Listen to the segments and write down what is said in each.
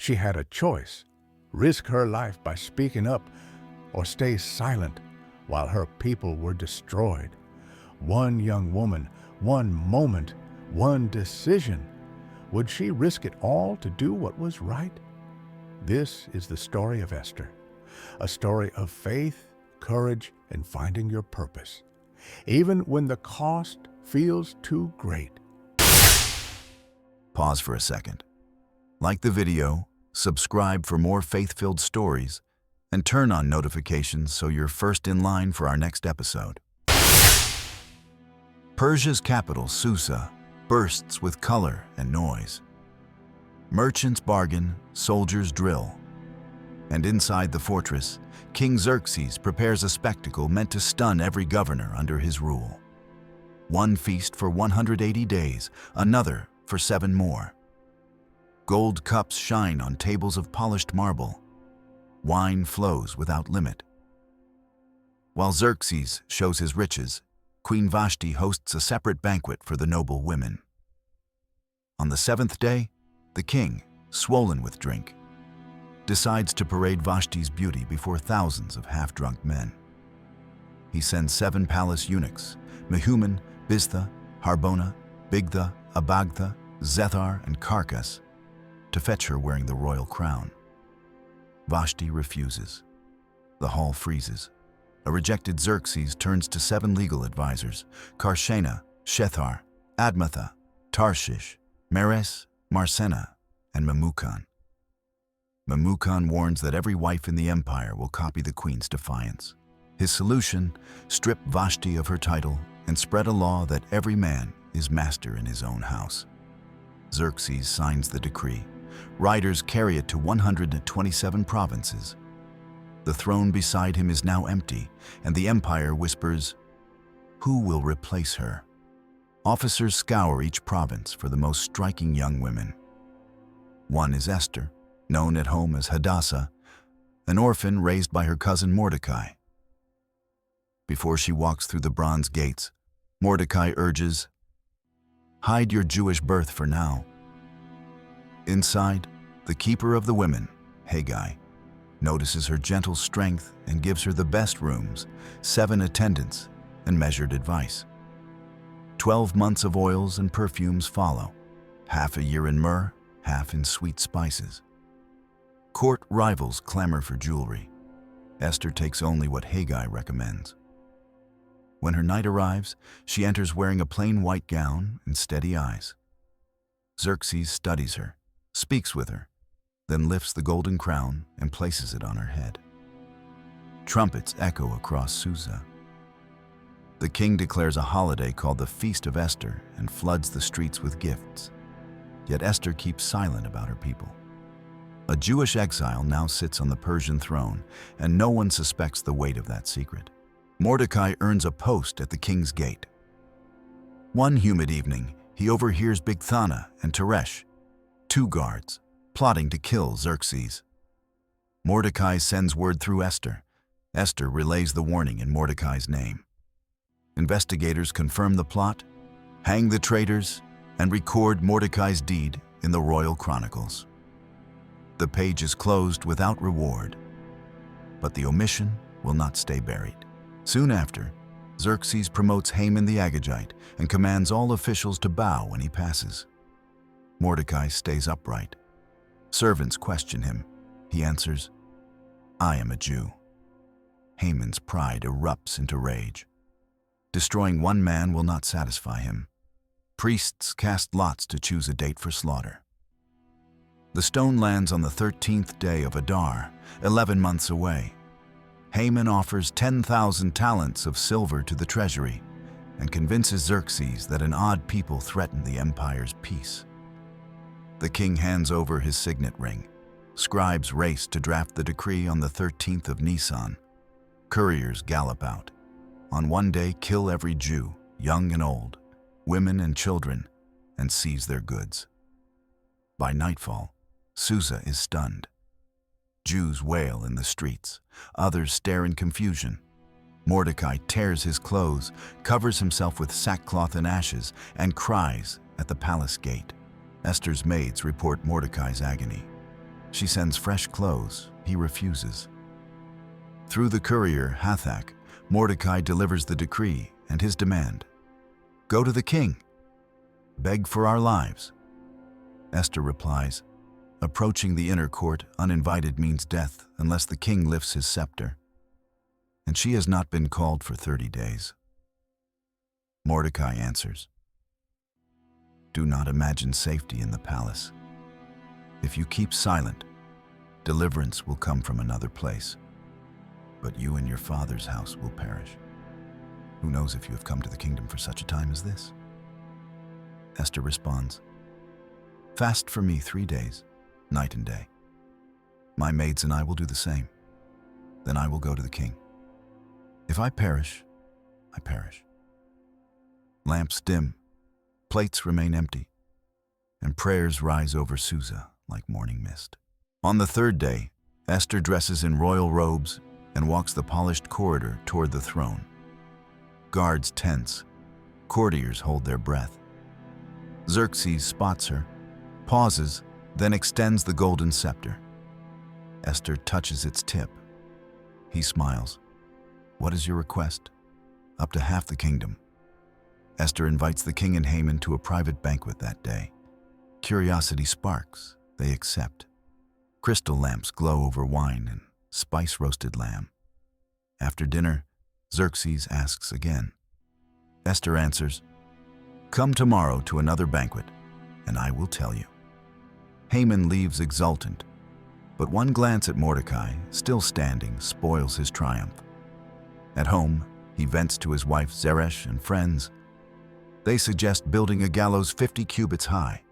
She had a choice: risk her life by speaking up or stay silent while her people were destroyed. One young woman, one moment, one decision. Would she risk it all to do what was right? This is the story of Esther, a story of faith, courage, and finding your purpose, even when the cost feels too great. Pause for a second. Like the video, subscribe for more faith-filled stories, and turn on notifications so you're first in line for our next episode. Persia's capital, Susa, bursts with color and noise. Merchants bargain, soldiers drill. And inside the fortress, King Xerxes prepares a spectacle meant to stun every governor under his rule. One feast for 180 days, another for 7 more. Gold cups shine on tables of polished marble. Wine flows without limit. While Xerxes shows his riches, Queen Vashti hosts a separate banquet for the noble women. On the 7th day, the king, swollen with drink, decides to parade Vashti's beauty before thousands of half-drunk men. He sends 7 palace eunuchs, Mehuman, Biztha, Harbona, Bigtha, Abagtha, Zethar, and Carcass, to fetch her wearing the royal crown. Vashti refuses. The hall freezes. A rejected Xerxes turns to 7 legal advisors: Karshena, Shethar, Admatha, Tarshish, Meres, Marsena, and Memucan. Memucan warns that every wife in the empire will copy the queen's defiance. His solution: strip Vashti of her title and spread a law that every man is master in his own house. Xerxes signs the decree. Riders carry it to 127 provinces. The throne beside him is now empty, and the empire whispers, "Who will replace her?" Officers scour each province for the most striking young women. One is Esther, known at home as Hadassah, an orphan raised by her cousin Mordecai. Before she walks through the bronze gates, Mordecai urges, "Hide your Jewish birth for now." Inside, the keeper of the women, Haggai, notices her gentle strength and gives her the best rooms, 7 attendants, and measured advice. 12 months of oils and perfumes follow, half a year in myrrh, half in sweet spices. Court rivals clamor for jewelry. Esther takes only what Haggai recommends. When her night arrives, she enters wearing a plain white gown and steady eyes. Xerxes studies her, speaks with her, then lifts the golden crown and places it on her head. Trumpets echo across Susa. The king declares a holiday called the Feast of Esther and floods the streets with gifts. Yet Esther keeps silent about her people. A Jewish exile now sits on the Persian throne, and no one suspects the weight of that secret. Mordecai earns a post at the king's gate. One humid evening, he overhears Bigthana and Teresh, 2 guards, plotting to kill Xerxes. Mordecai sends word through Esther. Esther relays the warning in Mordecai's name. Investigators confirm the plot, hang the traitors, and record Mordecai's deed in the royal chronicles. The page is closed without reward, but the omission will not stay buried. Soon after, Xerxes promotes Haman the Agagite and commands all officials to bow when he passes. Mordecai stays upright. Servants question him. He answers, "I am a Jew." Haman's pride erupts into rage. Destroying one man will not satisfy him. Priests cast lots to choose a date for slaughter. The stone lands on the 13th day of Adar, 11 months away. Haman offers 10,000 talents of silver to the treasury and convinces Xerxes that an odd people threaten the empire's peace. The king hands over his signet ring. Scribes race to draft the decree on the 13th of Nisan. Couriers gallop out. On one day, kill every Jew, young and old, women and children, and seize their goods. By nightfall, Susa is stunned. Jews wail in the streets. Others stare in confusion. Mordecai tears his clothes, covers himself with sackcloth and ashes, and cries at the palace gate. Esther's maids report Mordecai's agony. She sends fresh clothes. He refuses. Through the courier, Hathach, Mordecai delivers the decree and his demand. Go to the king. Beg for our lives. Esther replies, approaching the inner court uninvited means death unless the king lifts his scepter. And she has not been called for 30 days. Mordecai answers, do not imagine safety in the palace. If you keep silent, deliverance will come from another place. But you and your father's house will perish. Who knows if you have come to the kingdom for such a time as this? Esther responds, fast for me 3 days, night and day. My maids and I will do the same. Then I will go to the king. If I perish, I perish. Lamps dim, plates remain empty, and prayers rise over Susa like morning mist. On the 3rd day, Esther dresses in royal robes and walks the polished corridor toward the throne. Guards tense, courtiers hold their breath. Xerxes spots her, pauses, then extends the golden scepter. Esther touches its tip. He smiles. What is your request? Up to half the kingdom. Esther invites the king and Haman to a private banquet that day. Curiosity sparks. They accept. Crystal lamps glow over wine and spice-roasted lamb. After dinner, Xerxes asks again. Esther answers, come tomorrow to another banquet, and I will tell you. Haman leaves exultant, but one glance at Mordecai, still standing, spoils his triumph. At home, he vents to his wife Zeresh and friends. They suggest building a gallows 50 cubits high.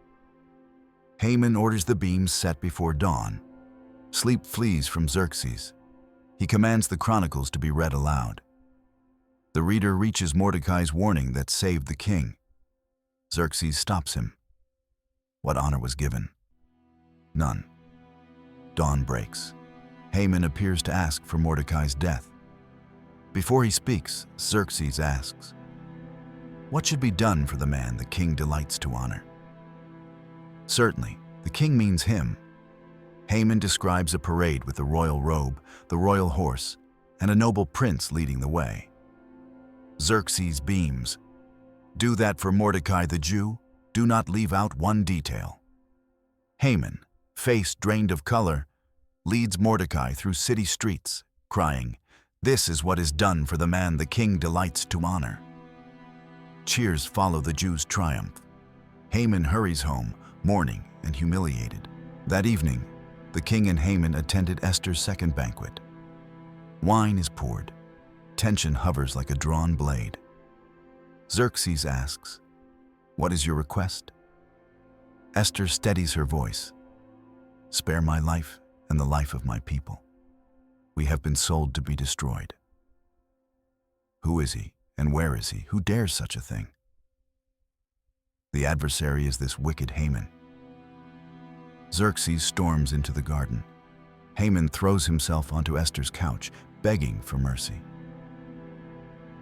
Haman orders the beams set before dawn. Sleep flees from Xerxes. He commands the chronicles to be read aloud. The reader reaches Mordecai's warning that saved the king. Xerxes stops him. What honor was given? None. Dawn breaks. Haman appears to ask for Mordecai's death. Before he speaks, Xerxes asks, what should be done for the man the king delights to honor? Certainly, the king means him. Haman describes a parade with the royal robe, the royal horse, and a noble prince leading the way. Xerxes beams. Do that for Mordecai the Jew. Do not leave out one detail. Haman, face drained of color, leads Mordecai through city streets, crying, this is what is done for the man the king delights to honor. Cheers follow the Jews' triumph. Haman hurries home, mourning and humiliated. That evening, the king and Haman attended Esther's second banquet. Wine is poured. Tension hovers like a drawn blade. Xerxes asks, what is your request? Esther steadies her voice. Spare my life and the life of my people. We have been sold to be destroyed. Who is he and where is he? Who dares such a thing? The adversary is this wicked Haman. Xerxes storms into the garden. Haman throws himself onto Esther's couch, begging for mercy.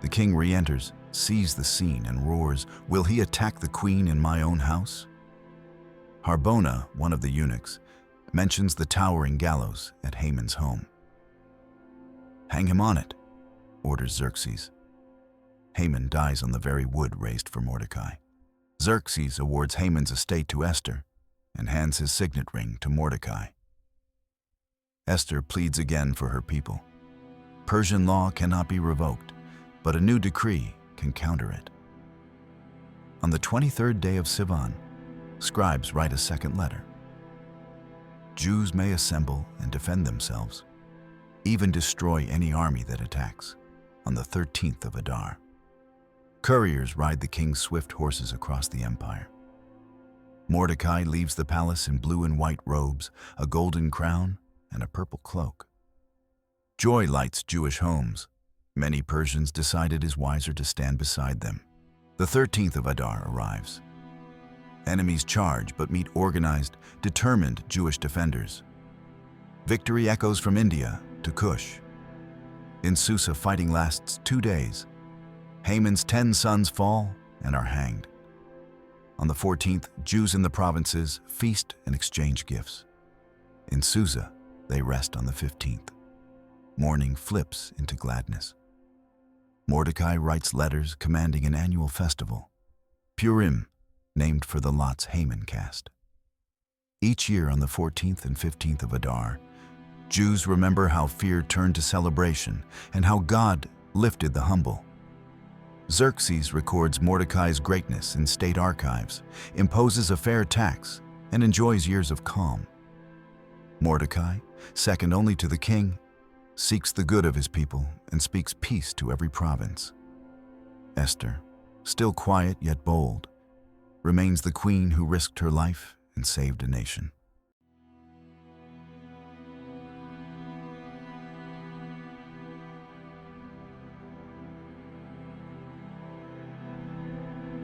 The king re-enters, sees the scene, and roars, will he attack the queen in my own house? Harbona, one of the eunuchs, mentions the towering gallows at Haman's home. Hang him on it, orders Xerxes. Haman dies on the very wood raised for Mordecai. Xerxes awards Haman's estate to Esther and hands his signet ring to Mordecai. Esther pleads again for her people. Persian law cannot be revoked, but a new decree can counter it. On the 23rd day of Sivan, scribes write a second letter. Jews may assemble and defend themselves, even destroy any army that attacks, on the 13th of Adar. Couriers ride the king's swift horses across the empire. Mordecai leaves the palace in blue and white robes, a golden crown, and a purple cloak. Joy lights Jewish homes. Many Persians decide it is wiser to stand beside them. The 13th of Adar arrives. Enemies charge but meet organized, determined Jewish defenders. Victory echoes from India to Kush. In Susa, fighting lasts 2 days. Haman's 10 sons fall and are hanged. On the 14th, Jews in the provinces feast and exchange gifts. In Susa, they rest on the 15th. Mourning flips into gladness. Mordecai writes letters commanding an annual festival, Purim, named for the lots Haman cast. Each year on the 14th and 15th of Adar, Jews remember how fear turned to celebration and how God lifted the humble. Xerxes records Mordecai's greatness in state archives, imposes a fair tax, and enjoys years of calm. Mordecai, second only to the king, seeks the good of his people and speaks peace to every province. Esther, still quiet yet bold, remains the queen who risked her life and saved a nation.